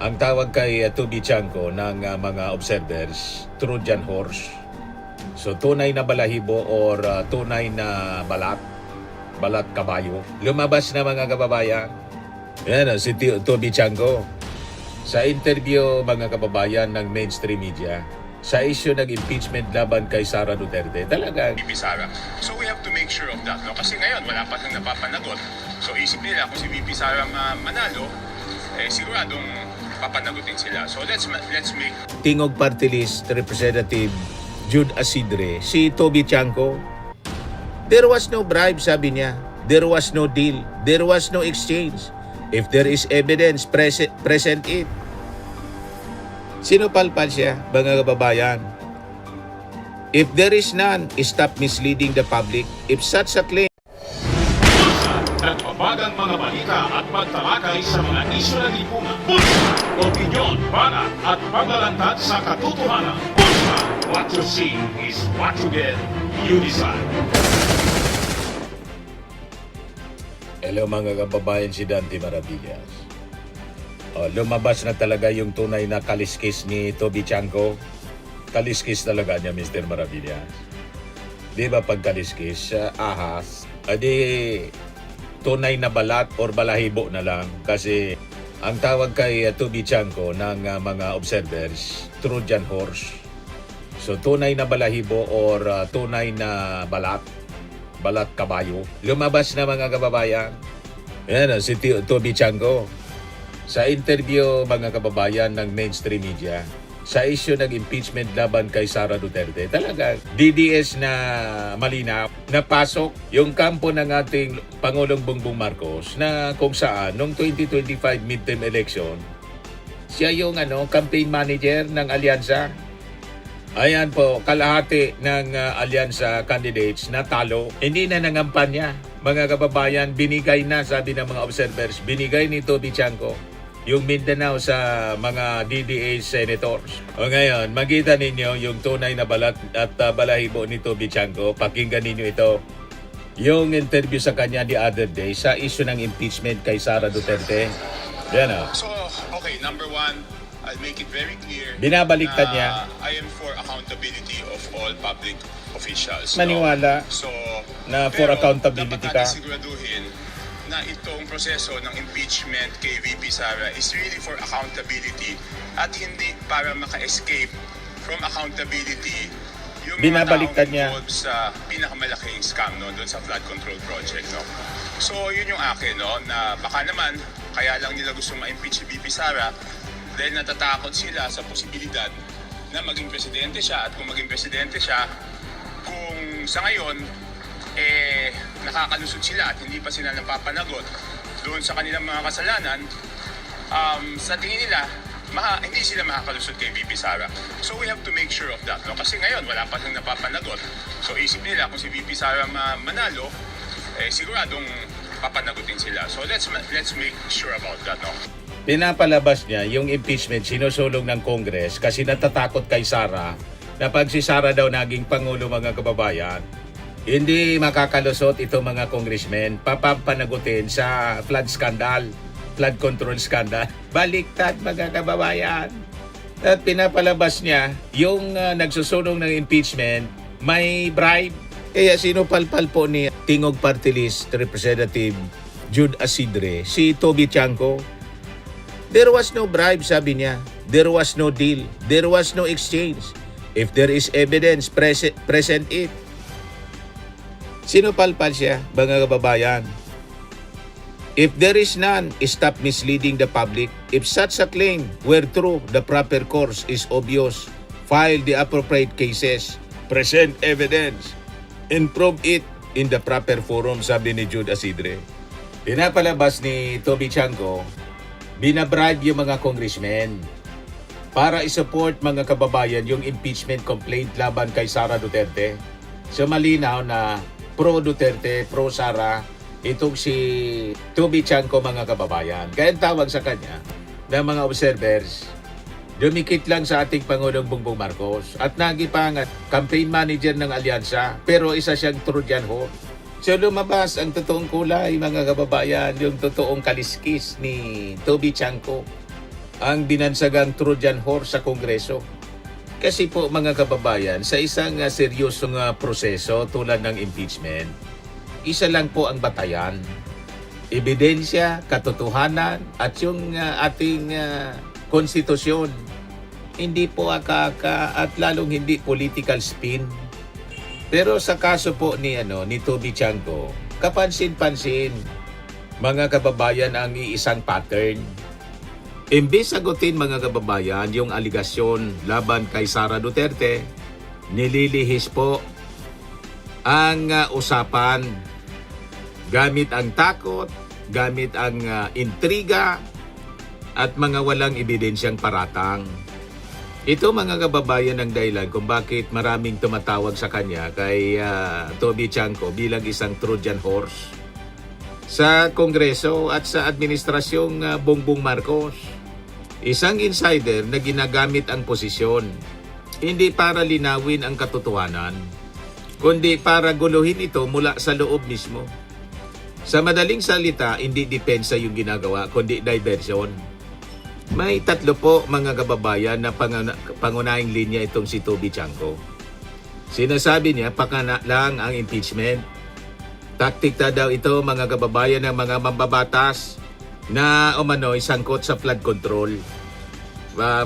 Ang tawag kay Tubi Chanko ng mga observers, Trojan horse. So tunay na balahibo or tunay na balat kabayo. Lumabas na mga kababayan. Yan si Tubi Chanko. Sa interview mga kababayan ng mainstream media, sa issue ng impeachment laban kay Sara Duterte, talagang VP Sara. So we have to make sure of that. No? Kasi ngayon, wala pa siyang napapanagot. So isip nila kung si VP Sara manalo, siguradong papanagutin sila. So let's make... Tingog Party List Representative Jude Asidre, si Toby Chanko, there was no bribe, sabi niya. There was no deal. There was no exchange. If there is evidence, present it. Sinupalpal siya, mga kababayan. If there is none, stop misleading the public. If such a claim... Nagpapagang mga balita at pagtalakay sa mga isyu ng lipunan. Bulsa! Opinyon, banat at paglalantad sa katotohanan. Bulsa! What you see is what you get. You decide. Hello mga kababayan, si Dante Maravillas. Lumabas na talaga yung tunay na kaliskis ni Toby Chanko. Kaliskis talaga niya, Mr. Maravillas. Di ba pag kaliskis, ahas, adi tunay na balat or balahibo na lang. Kasi ang tawag kay Toby Chanko ng mga observers, Trojan horse. So tunay na balahibo or tunay na balat kabayo. Lumabas na mga kababayan. Yan si Toby Chanko. Sa interview mga kababayan ng mainstream media, sa issue ng impeachment laban kay Sara Duterte, talaga DDS na malinaw na pasok yung kampo ng ating Pangulong Bongbong Marcos na kung saan noong 2025 midterm election, siya yung campaign manager ng alyansa. Ayan po, kalahati ng alyansa candidates na talo. Hindi na nangampanya. Mga kababayan, binigay na, sabi ng mga observers, binigay ni Toby Chanko yung Mindanao sa mga DDA senators. O ngayon, makita ninyo yung tunay na balat at balahibo ni Toby Chanko. Pakinggan ninyo ito. Yung interview sa kanya the other day sa issue ng impeachment kay Sara Duterte. Yan o. So, okay, number one, I'll make it very clear. Binabaliktad niya. I am for accountability of all public officials. Maniwala So, na for pero accountability dapat ka. natin siguraduhin na itong proseso ng impeachment kay VP Sara is really for accountability at hindi para maka-escape from accountability yung Binabaliktad mga taong niya. involved sa pinakamalaking scam doon sa flood control project. So yun yung akin, na baka naman kaya lang nila gusto ma-impeach si VP Sara dahil natatakot sila sa posibilidad na maging presidente siya, at kung maging presidente siya, kung sa ngayon nakakalusot sila at hindi pa sila napapanagot doon sa kanilang mga kasalanan, sa tingin nila, hindi sila makakalusot kay VP Sara. So we have to make sure of that. Kasi ngayon, wala pa siyang napapanagot. So isip nila kung si VP Sara manalo, siguradong papanagutin sila. So let's make sure about that. Pinapalabas niya yung impeachment sinusulong ng Congress kasi natatakot kay Sara na pag si Sara daw naging Pangulo, mga kababayan, hindi makakalusot itong mga congressmen, papapanagutin sa flood scandal, flood control scandal. Baliktad, mga kababayan. At pinapalabas niya yung nagsusulong ng impeachment may bribe. Kaya sinupalpal po ni Tingog Party List Representative Jude Asidre, si Toby Chanko. There was no bribe, sabi niya. There was no deal. There was no exchange. If there is evidence, present it. Sinupalpal siya, mga kababayan. If there is none, stop misleading the public. If such a claim were true, the proper course is obvious. File the appropriate cases, present evidence, and prove it in the proper forum, sabi ni Jude Asidre. Pinapalabas ni Toby Chanko, binabribe yung mga congressmen para isupport, mga kababayan, yung impeachment complaint laban kay Sara Duterte. So malinaw na pro Duterte, pro Sara, itong si Toby Chanko, mga kababayan. Kaya tawag sa kanya ng mga observers, dumikit lang sa ating Pangulong Bongbong Marcos at nagipangat campaign manager ng alyansa, pero isa siyang Trojan horse. So lumabas ang totoong kulay, mga kababayan, yung totoong kaliskis ni Toby Chanko. ang binansagang Trojan horse sa Kongreso. Kasi po mga kababayan, sa isang seryosong proseso tulad ng impeachment, isa lang po ang batayan. Ebidensya, katotohanan at yung ating konstitusyon. Hindi po akaka at lalong hindi political spin. Pero sa kaso po ni Toby Chanco, kapansin-pansin mga kababayan ang iisang pattern. Imbes sagutin mga kababayan yung aligasyon laban kay Sara Duterte, nililihis po ang usapan gamit ang takot, gamit ang intriga at mga walang ebidensyang paratang. Ito mga kababayan ang dahilan kung bakit maraming tumatawag sa kanya kay Toby Chanco bilang isang Trojan horse sa Kongreso at sa administrasyong Bongbong Marcos. Isang insider na ginagamit ang posisyon hindi para linawin ang katotohanan, kundi para guluhin ito mula sa loob mismo. Sa madaling salita, hindi depensa yung ginagawa, kundi diversion. May tatlo po mga kababayan na pangunahing linya itong si Toby Chanco. Sinasabi niya, pakana lang ang impeachment. Taktika daw ito mga kababayan ng mga mambabatas na umano'y sangkot sa flood control.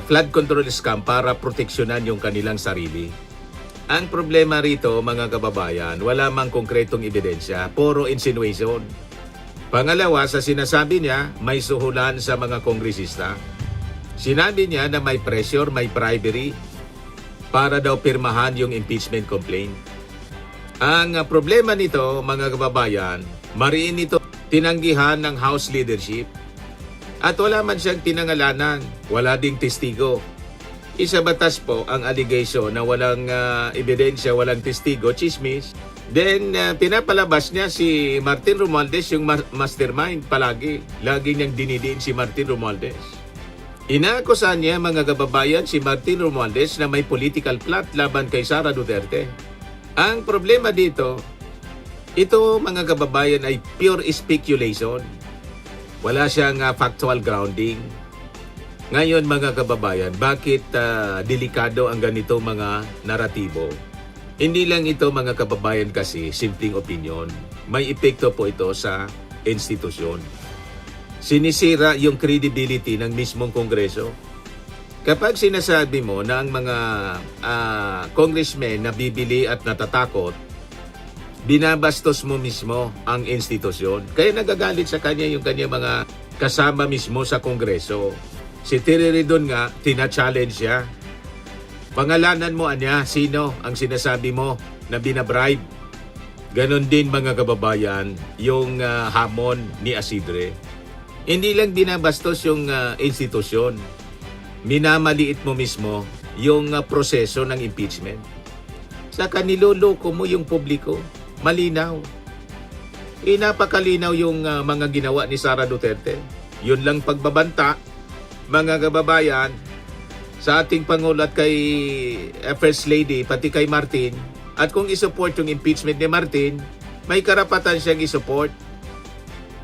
Flood control scam para proteksyonan yung kanilang sarili. Ang problema rito mga kababayan, wala mang konkretong ebidensya, puro insinuation. Pangalawa, sa sinasabi niya, may suhulan sa mga kongresista. Sinabi niya na may pressure, may bribery para daw pirmahan yung impeachment complaint. Ang problema nito, mga kababayan, mariin ito tinanggihan ng House leadership at wala man siyang pinangalanan, wala ding testigo. Isa batas po ang allegation na walang ebidensya, walang testigo, chismis. Then, pinapalabas niya si Martin Romualdez, yung mastermind palagi. Lagi niyang dinidiin si Martin Romualdez. Inaakusahan niya mga kababayan si Martin Romualdez na may political plot laban kay Sara Duterte. Ang problema dito, ito mga kababayan ay pure speculation. Wala siyang factual grounding. Ngayon mga kababayan, bakit delikado ang ganito mga naratibo? Hindi lang ito mga kababayan kasi simpleng opinion. May epekto po ito sa institusyon. Sinisira yung credibility ng mismong Kongreso. Kapag sinasabi mo na ang mga congressmen na bibili at natatakot, binabastos mo mismo ang institusyon. Kaya nagagalit sa kanya yung kanya mga kasama mismo sa Kongreso. Si Terry Ridon nga, tina-challenge siya. Pangalanan mo anya, sino ang sinasabi mo na binabribe? Ganon din mga kababayan, yung hamon ni Asidre. Hindi lang binabastos yung institusyon. Minamaliit mo mismo yung proseso ng impeachment. Saka niloloko mo yung publiko. Malinaw. Napakalinaw yung mga ginawa ni Sara Duterte. Yun lang pagbabanta, mga kababayan, sa ating Pangulo at kay First Lady, pati kay Martin. At kung isupport yung impeachment ni Martin, may karapatan siyang isupport,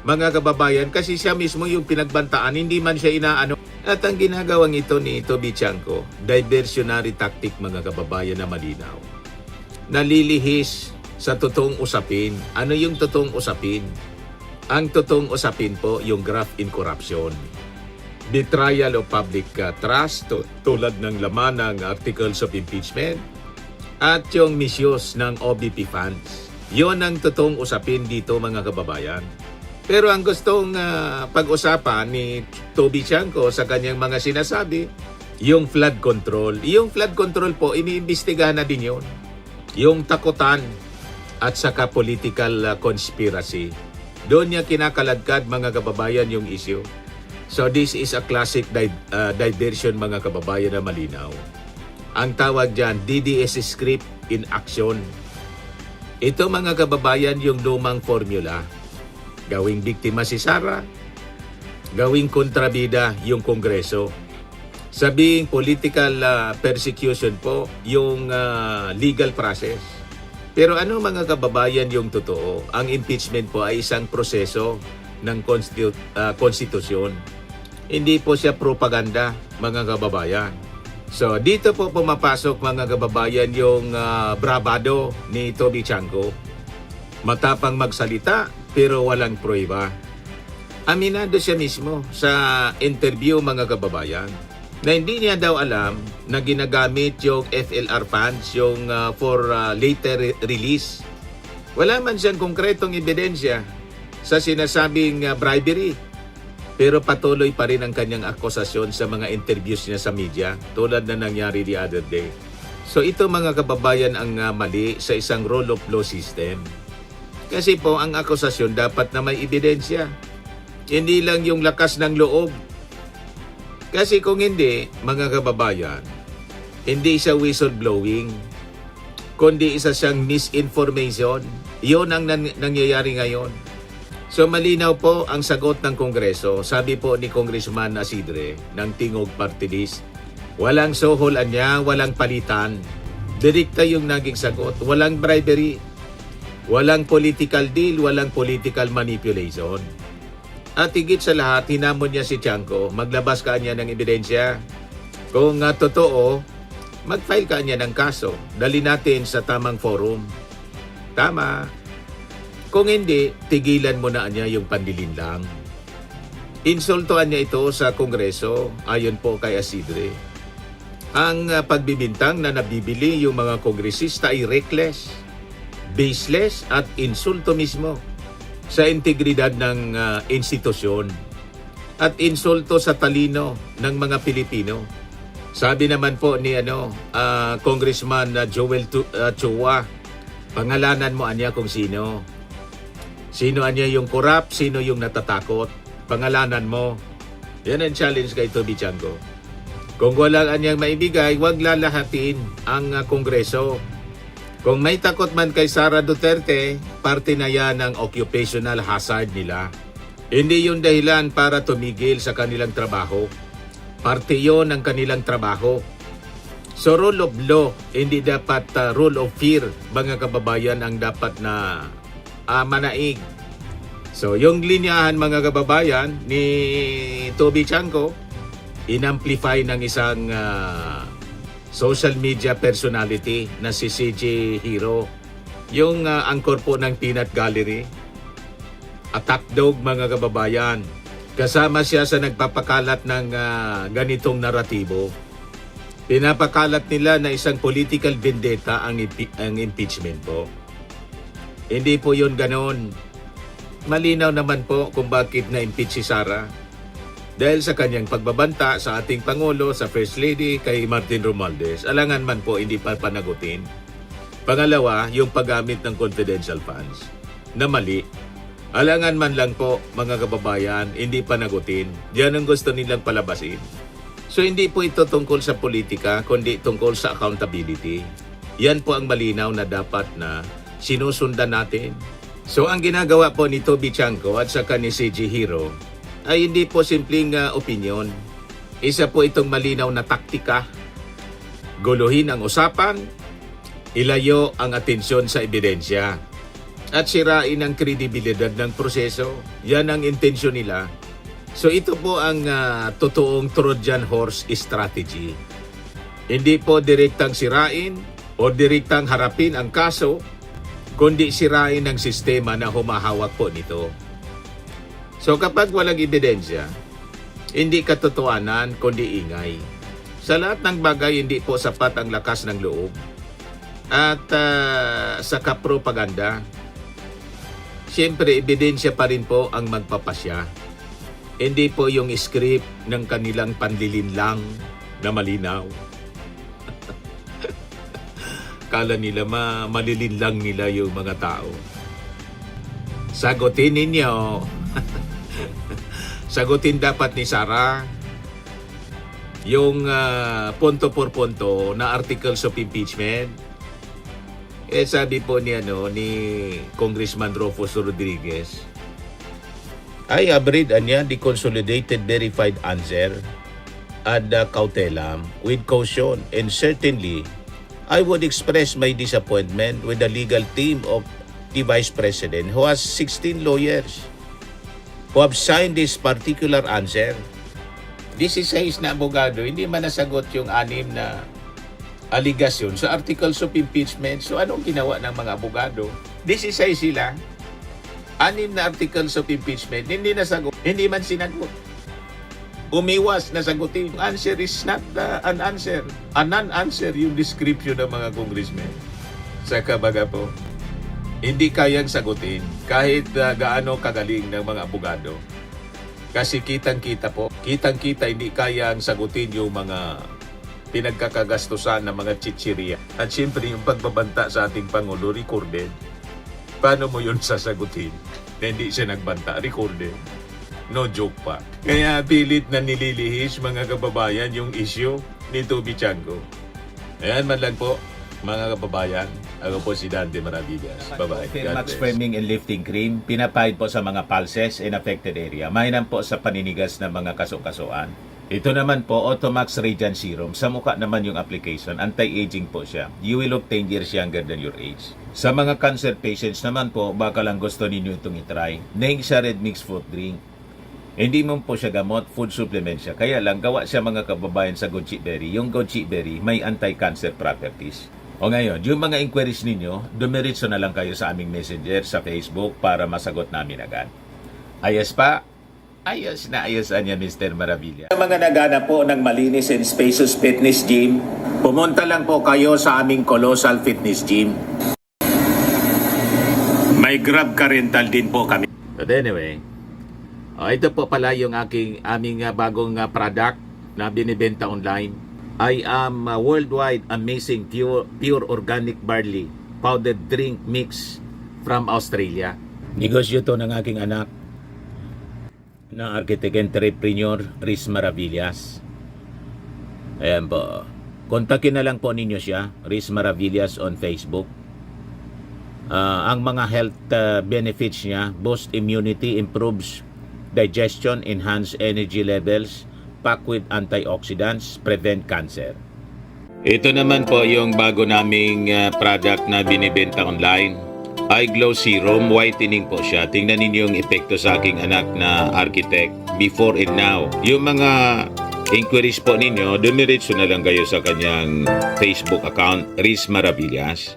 mga kababayan, kasi siya mismo yung pinagbantaan, hindi man siya inaano. At ang ginagawang ito ni Toby Chanco, diversionary tactic mga kababayan na malinaw. Nalilihis sa totoong usapin. Ano yung totoong usapin? Ang totoong usapin po, yung graft in corruption. Betrayal of public trust tulad ng laman ng articles of impeachment at yung misuse ng OBP funds. Yon ang totoong usapin dito mga kababayan. Pero ang gustong pag-usapan ni Toby Chanco sa kanyang mga sinasabi, yung flood control. Yung flood control po, iniimbestigahan na din yun. Yung takutan at saka political conspiracy. Doon niya kinakaladkad mga kababayan yung issue. So this is a classic diversion mga kababayan na malinaw. Ang tawag dyan, DDS script in action. Ito mga kababayan yung lumang formula. Gawing biktima si Sara, gawing kontrabida yung Kongreso. Sabing political persecution po yung legal process. Pero ano mga kababayan yung totoo? Ang impeachment po ay isang proseso ng konstitusyon. Hindi po siya propaganda, mga kababayan. So, dito po pumapasok, mga kababayan, yung bravado ni Toby Chanko. Matapang magsalita, pero walang pruweba. Aminado siya mismo sa interview, mga kababayan, na hindi niya daw alam na ginagamit yung FLR funds yung for later release. Wala man siyang konkretong ebidensya sa sinasabing bribery. Pero patuloy pa rin ang kanyang akusasyon sa mga interviews niya sa media, tulad na nangyari the other day. So ito, mga kababayan, ang mali sa isang rule of law system. Kasi po ang akusasyon dapat na may ebidensya. Hindi lang yung lakas ng loob. Kasi kung hindi, mga kababayan, hindi siya whistleblowing, kundi isa siyang misinformation. Yun ang nangyayari ngayon. So malinaw po ang sagot ng Kongreso. Sabi po ni Congressman Asidre ng Tingog Party List, walang soholan niya, walang palitan. Direkta yung naging sagot. Walang bribery, walang political deal, walang political manipulation. At higit sa lahat, hinamon niya si Chanko, maglabas ka niya ng ebidensya. Kung totoo, mag-file ka niya ng kaso. Dali natin sa tamang forum. Tama. Kung hindi, tigilan mo na niya yung panlilinlang. Insultuan niya ito sa Kongreso, ayon po kay Asidre. Ang pagbibintang na nabibili yung mga kongresista ay reckless, baseless at insulto mismo sa integridad ng institusyon at insulto sa talino ng mga Pilipino. Sabi naman po ni Congressman Joel Chua, pangalanan mo anya kung sino. Sino anya yung corrupt, sino yung natatakot. Pangalanan mo. Yan ang challenge kay Toby Chanko. Kung walang anyang maibigay, wag lalahatin ang Kongreso. Kung may takot man kay Sara Duterte, parte na yan ng occupational hazard nila. Hindi yung dahilan para tumigil sa kanilang trabaho. Parte yon ng kanilang trabaho. So rule of law, hindi dapat rule of fear, mga kababayan, ang dapat na manaig. So yung linyahan, mga kababayan, ni Toby Chanko, inamplify ng isang social media personality na si CJ Hero, yung angkor po ng Peanut Gallery. Attack dog, mga kababayan. Kasama siya sa nagpapakalat ng ganitong naratibo. Pinapakalat nila na isang political vendetta ang impeachment po. Hindi po yun ganon. Malinaw naman po kung bakit na-impeach si Sara. Dahil sa kanyang pagbabanta sa ating Pangulo, sa First Lady, kay Martin Romualdez, alangan man po hindi pa panagutin. Pangalawa, yung paggamit ng confidential funds na mali. Alangan man lang po, mga kababayan, hindi panagutin. Diyan ang gusto nilang palabasin. So hindi po ito tungkol sa politika, kundi tungkol sa accountability. Yan po ang malinaw na dapat na sinusundan natin. So ang ginagawa po ni Toby Chanko at saka ni CJ Hero ay hindi po simpleng opinion. Isa po itong malinaw na taktika. Guluhin ang usapan, ilayo ang atensyon sa ebidensya, at sirain ang kredibilidad ng proseso. Yan ang intensyon nila. So ito po ang totoong Trojan horse strategy. Hindi po direktang sirain o direktang harapin ang kaso, kundi sirain ang sistema na humahawak po nito. So kapag walang ebidensya, hindi katotohanan kundi ingay. Sa lahat ng bagay, hindi po sapat ang lakas ng loob at saka propaganda. Siyempre, ebidensya pa rin po ang magpapasya. Hindi po yung script ng kanilang panlilinlang na malinaw. Kala nila malilinlang nila yung mga tao. Sagutin ninyo. Sagutin dapat ni Sara yung punto por punto na articles of impeachment. Sabi po ni Congressman Rufus Rodriguez, I have read the consolidated verified answer ad cautelam with caution, and certainly I would express my disappointment with the legal team of the Vice President who has 16 lawyers who have signed this particular answer. 16 na abogado, hindi man nasagot yung 6 na aligasyon sa articles of impeachment. So anong ginawa ng mga abogado? 16 sila. 6 na articles of impeachment, hindi nasagot. Hindi man sinagot. Umiwas na sagutin. Answer is not an answer. A non-answer yung description ng mga congressmen. Sa kabaga po, hindi kayang sagutin kahit gaano kagaling ng mga abogado. Kasi kitang-kita po, kitang-kita hindi kayang sagutin yung mga pinagkakagastusan ng mga chichirya. At siyempre yung pagbabanta sa ating Pangulo, recorded. Paano mo yun sasagutin? Na hindi siya nagbanta, recorded. No joke pa. Kaya pilit na nililihis mga kababayan yung issue ni Toby Chango. Ayan man lang po, mga kababayan. Ako po si Dante Maravillas. Bye-bye. God Max bless. Framing and Lifting Cream, pinapahid po sa mga pulses in affected area. Mainam po sa paninigas ng mga kaso-kasuan. Ito naman po, Automax Radiant Serum. Sa mukha naman yung application, anti-aging po siya. You will look 10 years younger than your age. Sa mga cancer patients naman po, baka lang gusto ninyo itong itry. Naing siya red mixed fruit drink. Hindi mo po siya gamot, food supplement siya. Kaya lang, gawa siya mga kababayan sa goji berry. Yung goji berry, may anti-cancer properties. O ngayon, yung mga inquiries ninyo, dumiritso na lang kayo sa aming messenger sa Facebook para masagot namin agad. Ayos pa? Ayos na ayos niya, Mr. Maravilla. Sa mga naghanap po ng malinis and spacious fitness gym, pumunta lang po kayo sa aming Colossal Fitness Gym. May Grab car rental din po kami. But anyway, ito po pala yung aming bagong product na binibenta online. I am worldwide amazing pure organic barley powdered drink mix from Australia. Negosyo to ng aking anak na architect entrepreneur Riz Maravillas. Ayan po. Kontakin na lang po ninyo siya, Riz Maravillas on Facebook. Ang mga health benefits niya, boost immunity, improves digestion, enhance energy levels, packed with antioxidants, prevent cancer. Ito naman po yung bago naming product na binibenta online. Eye Glow Serum, whitening po siya. Tingnan ninyo yung epekto sa aking anak na architect before and now. Yung mga inquiries po ninyo, dumiretso na lang kayo sa kanyang Facebook account, Riz Maravillas.